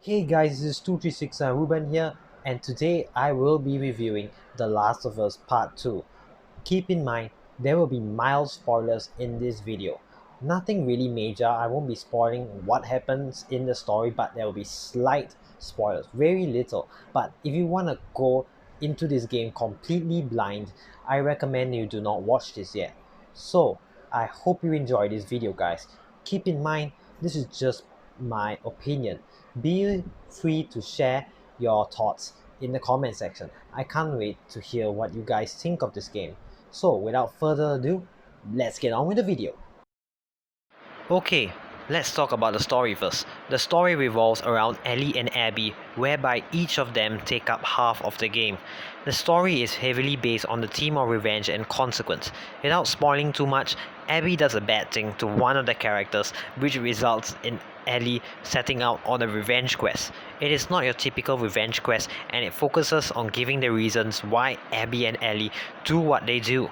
Hey guys, this is 236 Ruben here, and today I will be reviewing The Last of Us Part 2. Keep in mind, there will be mild spoilers in this video. Nothing really major, I won't be spoiling what happens in the story, but there will be slight spoilers, very little. But if you want to go into this game completely blind, I recommend you do not watch this yet. So, I hope you enjoy this video guys. Keep in mind, this is just my opinion. Be free to share your thoughts in the comment section. I can't wait to hear what you guys think of this game. So without further ado, let's get on with the video. Okay, let's talk about the story first. The story revolves around Ellie and Abby, whereby each of them take up half of the game. The story is heavily based on the theme of revenge and consequence. Without spoiling too much, Abby does a bad thing to one of the characters, which results in Ellie setting out on a revenge quest. It is not your typical revenge quest, and it focuses on giving the reasons why Abby and Ellie do what they do.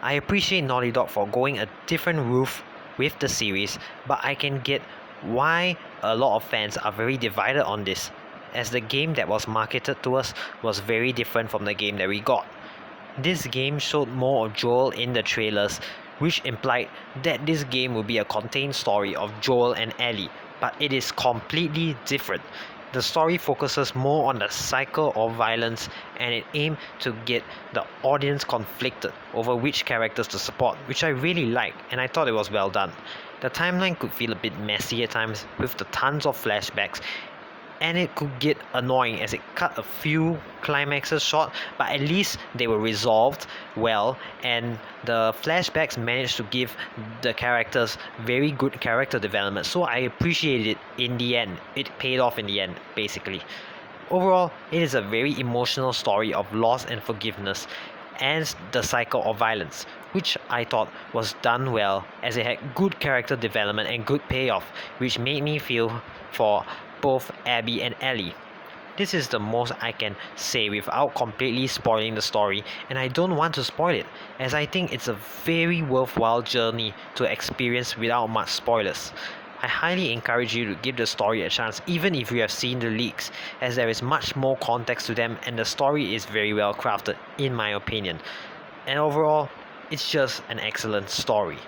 I appreciate Naughty Dog for going a different route with the series, but I can get why a lot of fans are very divided on this, as the game that was marketed to us was very different from the game that we got. This game showed more of Joel in the trailers, which implied that this game would be a contained story of Joel and Ellie, but it is completely different. The story focuses more on the cycle of violence, and it aimed to get the audience conflicted over which characters to support, which I really like, and I thought it was well done. The timeline could feel a bit messy at times with the tons of flashbacks, and it could get annoying as it cut a few climaxes short, but at least they were resolved well, and the flashbacks managed to give the characters very good character development, so I appreciated it in the end. It paid off in the end, basically. Overall, it is a very emotional story of loss and forgiveness and the cycle of violence, which I thought was done well, as it had good character development and good payoff, which made me feel for both Abby and Ellie. This is the most I can say without completely spoiling the story, and I don't want to spoil it, as I think it's a very worthwhile journey to experience without much spoilers. I highly encourage you to give the story a chance even if you have seen the leaks, as there is much more context to them and the story is very well crafted in my opinion. And overall, it's just an excellent story.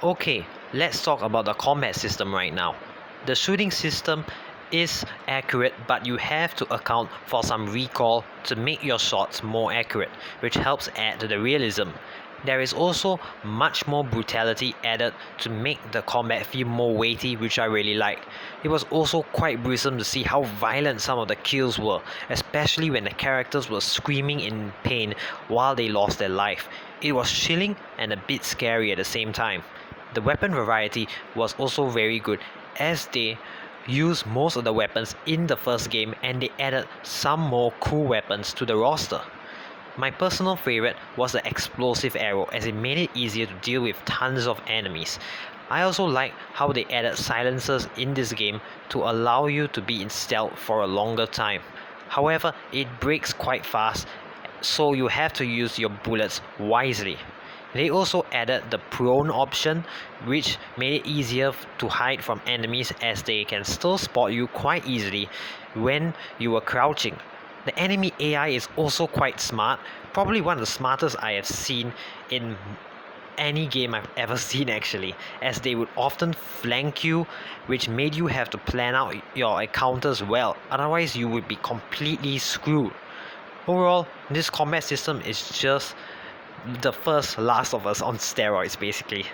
Okay, let's talk about the combat system right now. The shooting system is accurate, but you have to account for some recoil to make your shots more accurate, which helps add to the realism. There is also much more brutality added to make the combat feel more weighty, which I really like. It was also quite gruesome to see how violent some of the kills were, especially when the characters were screaming in pain while they lost their life. It was chilling and a bit scary at the same time. The weapon variety was also very good, as they used most of the weapons in the first game and they added some more cool weapons to the roster. My personal favorite was the explosive arrow, as it made it easier to deal with tons of enemies. I also like how they added silencers in this game to allow you to be in stealth for a longer time. However, it breaks quite fast, so you have to use your bullets wisely. They also added the prone option, which made it easier to hide from enemies, as they can still spot you quite easily when you were crouching. The enemy AI is also quite smart, probably one of the smartest I have seen in any game I've ever seen actually, as they would often flank you, which made you have to plan out your encounters well, otherwise you would be completely screwed. Overall, this combat system is just the first Last of Us on steroids basically.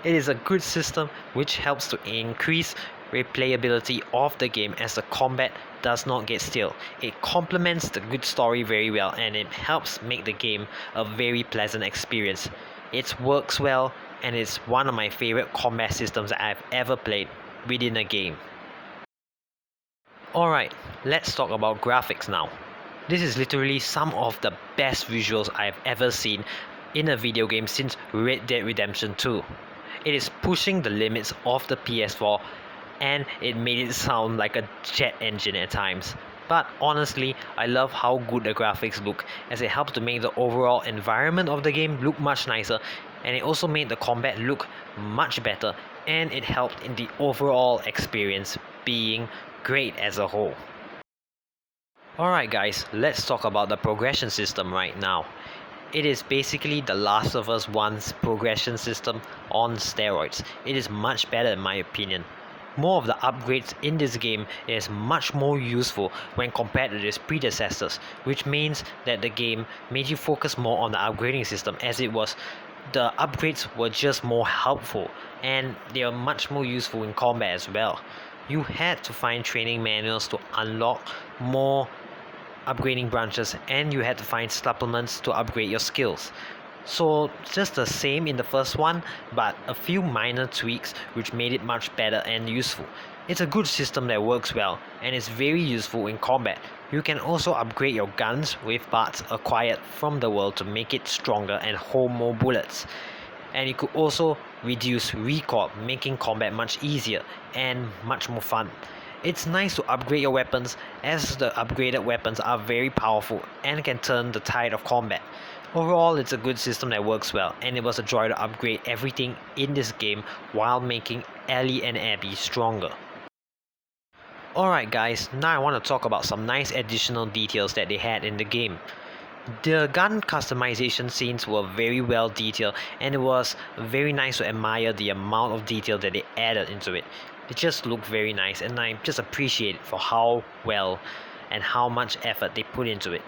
It is a good system which helps to increase replayability of the game, as the combat does not get stale. It complements the good story very well, and it helps make the game a very pleasant experience. It works well, and it's one of my favorite combat systems that I've ever played within a game. Alright, let's talk about graphics now. This is literally some of the best visuals I've ever seen in a video game since Red Dead Redemption 2. It is pushing the limits of the PS4, and it made it sound like a jet engine at times. But honestly, I love how good the graphics look, as it helps to make the overall environment of the game look much nicer, and it also made the combat look much better, and it helped in the overall experience being great as a whole. Alright guys, let's talk about the progression system right now. It is basically the Last of Us 1's progression system on steroids. It is much better in my opinion. More of the upgrades in this game is much more useful when compared to its predecessors, which means that the game made you focus more on the upgrading system, as it was the upgrades were just more helpful and they are much more useful in combat as well. You had to find training manuals to unlock more upgrading branches, and you had to find supplements to upgrade your skills. So just the same in the first one, but a few minor tweaks which made it much better and useful. It's a good system that works well and is very useful in combat. You can also upgrade your guns with parts acquired from the world to make it stronger and hold more bullets. And it could also reduce recoil, making combat much easier and much more fun. It's nice to upgrade your weapons, as the upgraded weapons are very powerful and can turn the tide of combat. Overall, it's a good system that works well, and it was a joy to upgrade everything in this game while making Ellie and Abby stronger. Alright guys, now I want to talk about some nice additional details that they had in the game. The gun customization scenes were very well detailed, and it was very nice to admire the amount of detail that they added into it. It just looked very nice, and I just appreciate it for how well and how much effort they put into it.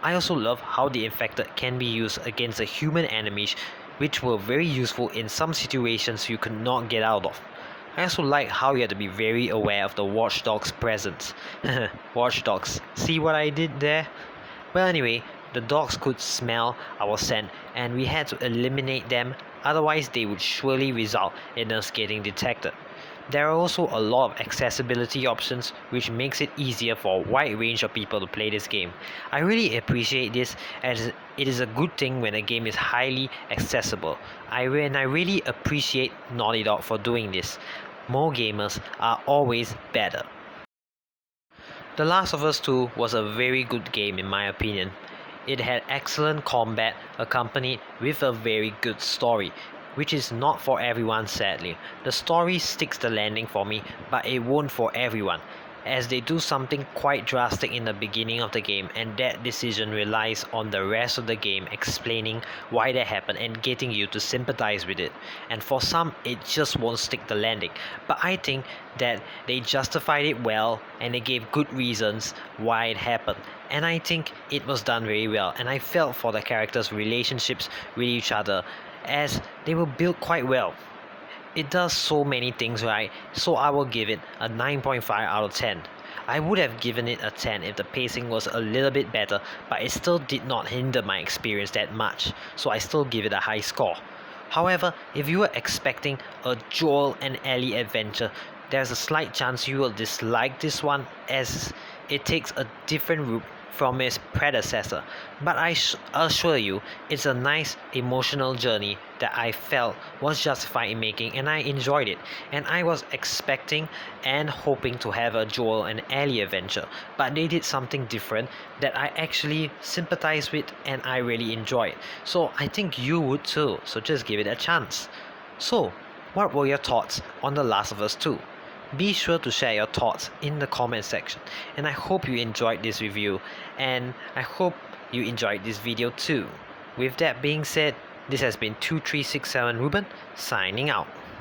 I also love how the infected can be used against the human enemies, which were very useful in some situations you could not get out of. I also like how you had to be very aware of the watchdog's presence. Watchdogs, see what I did there? Well, anyway, the dogs could smell our scent and we had to eliminate them, otherwise they would surely result in us getting detected. There are also a lot of accessibility options, which makes it easier for a wide range of people to play this game. I really appreciate this, as it is a good thing when a game is highly accessible. I really appreciate Naughty Dog for doing this. More gamers are always better. The Last of Us 2 was a very good game in my opinion. It had excellent combat accompanied with a very good story, which is not for everyone sadly. The story sticks the landing for me, but it won't for everyone, as they do something quite drastic in the beginning of the game, and that decision relies on the rest of the game explaining why that happened and getting you to sympathize with it. And for some, it just won't stick the landing, but I think that they justified it well and they gave good reasons why it happened, and I think it was done very well, and I felt for the characters' relationships with each other, as they were built quite well. It does so many things right, so I will give it a 9.5 out of 10. I would have given it a 10 if the pacing was a little bit better, but it still did not hinder my experience that much, so I still give it a high score. However, if you were expecting a Joel and Ellie adventure, there's a slight chance you will dislike this one, as it takes a different route from its predecessor, but I assure you it's a nice emotional journey that I felt was justified in making, and I enjoyed it. And I was expecting and hoping to have a Joel and Ellie adventure, but they did something different that I actually sympathize with and I really enjoyed. So I think you would too, so just give it a chance. So what were your thoughts on The Last of Us 2? Be sure to share your thoughts in the comment section, and I hope you enjoyed this review, and I hope you enjoyed this video too. With that being said, this has been 2367 Ruben signing out.